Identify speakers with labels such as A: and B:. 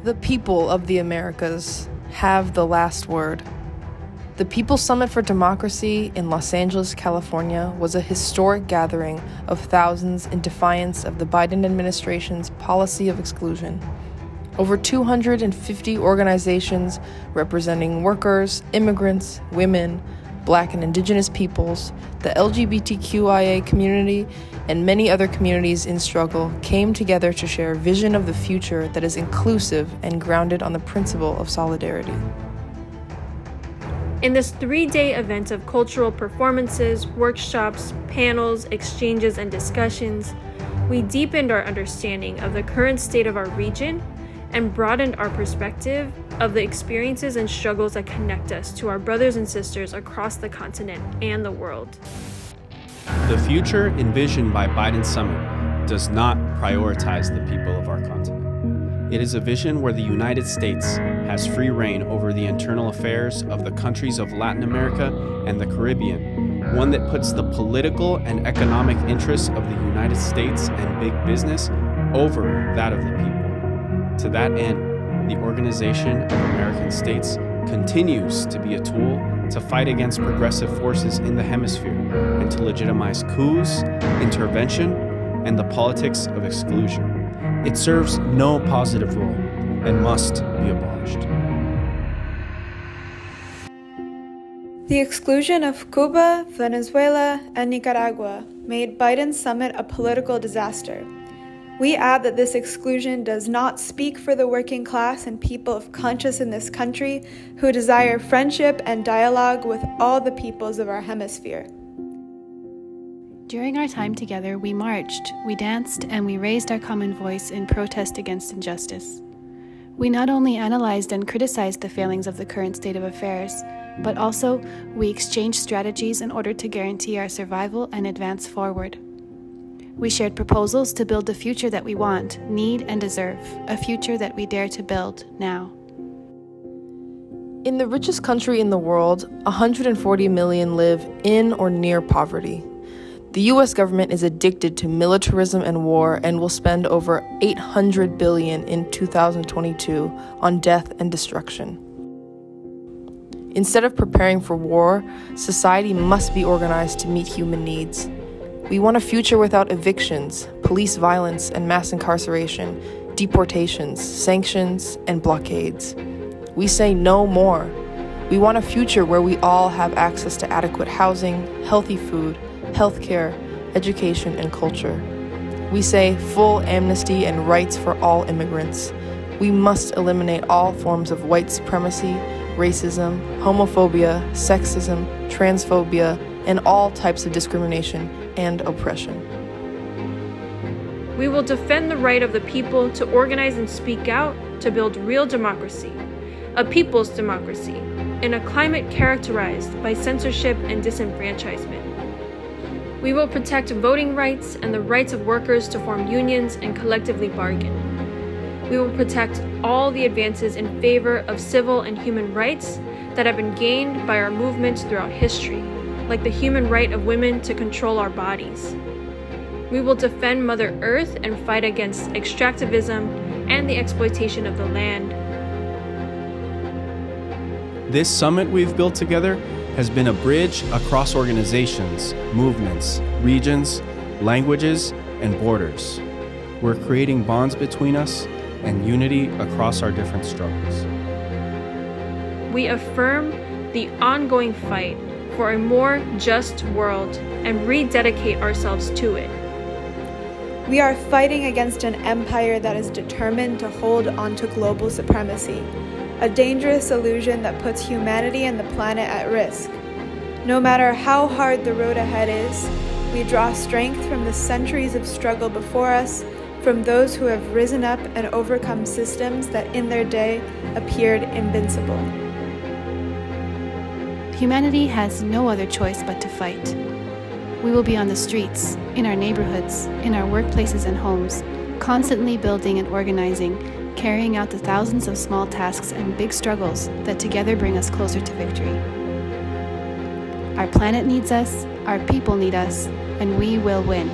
A: The people of the Americas have the last word. The People's Summit for Democracy in Los Angeles, California was a historic gathering of thousands in defiance of the Biden administration's policy of exclusion. Over 250 organizations representing workers, immigrants, women, Black and Indigenous peoples, the LGBTQIA community, and many other communities in struggle came together to share a vision of the future that is inclusive and grounded on the principle of solidarity.
B: In this 3-day event of cultural performances, workshops, panels, exchanges, and discussions, we deepened our understanding of the current state of our region and broadened our perspective of the experiences and struggles that connect us to our brothers and sisters across the continent and the world.
C: The future envisioned by Biden's summit does not prioritize the people of our continent. It is a vision where the United States has free reign over the internal affairs of the countries of Latin America and the Caribbean, one that puts the political and economic interests of the United States and big business over that of the people. To that end, the Organization of American States continues to be a tool to fight against progressive forces in the hemisphere and to legitimize coups, intervention, and the politics of exclusion. It serves no positive role and must be abolished.
D: The exclusion of Cuba, Venezuela, and Nicaragua made Biden's summit a political disaster. We add that this exclusion does not speak for the working class and people of conscience in this country who desire friendship and dialogue with all the peoples of our hemisphere.
E: During our time together, we marched, we danced, and we raised our common voice in protest against injustice. We not only analyzed and criticized the failings of the current state of affairs, but also we exchanged strategies in order to guarantee our survival and advance forward. We shared proposals to build the future that we want, need, and deserve, a future that we dare to build now.
A: In the richest country in the world, 140 million live in or near poverty. The U.S. government is addicted to militarism and war and will spend over $800 billion in 2022 on death and destruction. Instead of preparing for war, society must be organized to meet human needs. We want a future without evictions, police violence and mass incarceration, deportations, sanctions, and blockades. We say no more. We want a future where we all have access to adequate housing, healthy food, healthcare, education, and culture. We say full amnesty and rights for all immigrants. We must eliminate all forms of white supremacy, racism, homophobia, sexism, transphobia, and all types of discrimination and oppression.
B: We will defend the right of the people to organize and speak out to build real democracy, a people's democracy, in a climate characterized by censorship and disenfranchisement. We will protect voting rights and the rights of workers to form unions and collectively bargain. We will protect all the advances in favor of civil and human rights that have been gained by our movements throughout history, like the human right of women to control our bodies. We will defend Mother Earth and fight against extractivism and the exploitation of the land.
C: This summit we've built together has been a bridge across organizations, movements, regions, languages, and borders. We're creating bonds between us and unity across our different struggles.
B: We affirm the ongoing fight for a more just world and rededicate ourselves to it.
D: We are fighting against an empire that is determined to hold onto global supremacy, a dangerous illusion that puts humanity and the planet at risk. No matter how hard the road ahead is, we draw strength from the centuries of struggle before us, from those who have risen up and overcome systems that in their day appeared invincible.
E: Humanity has no other choice but to fight. We will be on the streets, in our neighborhoods, in our workplaces and homes, constantly building and organizing, carrying out the thousands of small tasks and big struggles that together bring us closer to victory. Our planet needs us, our people need us, and we will win.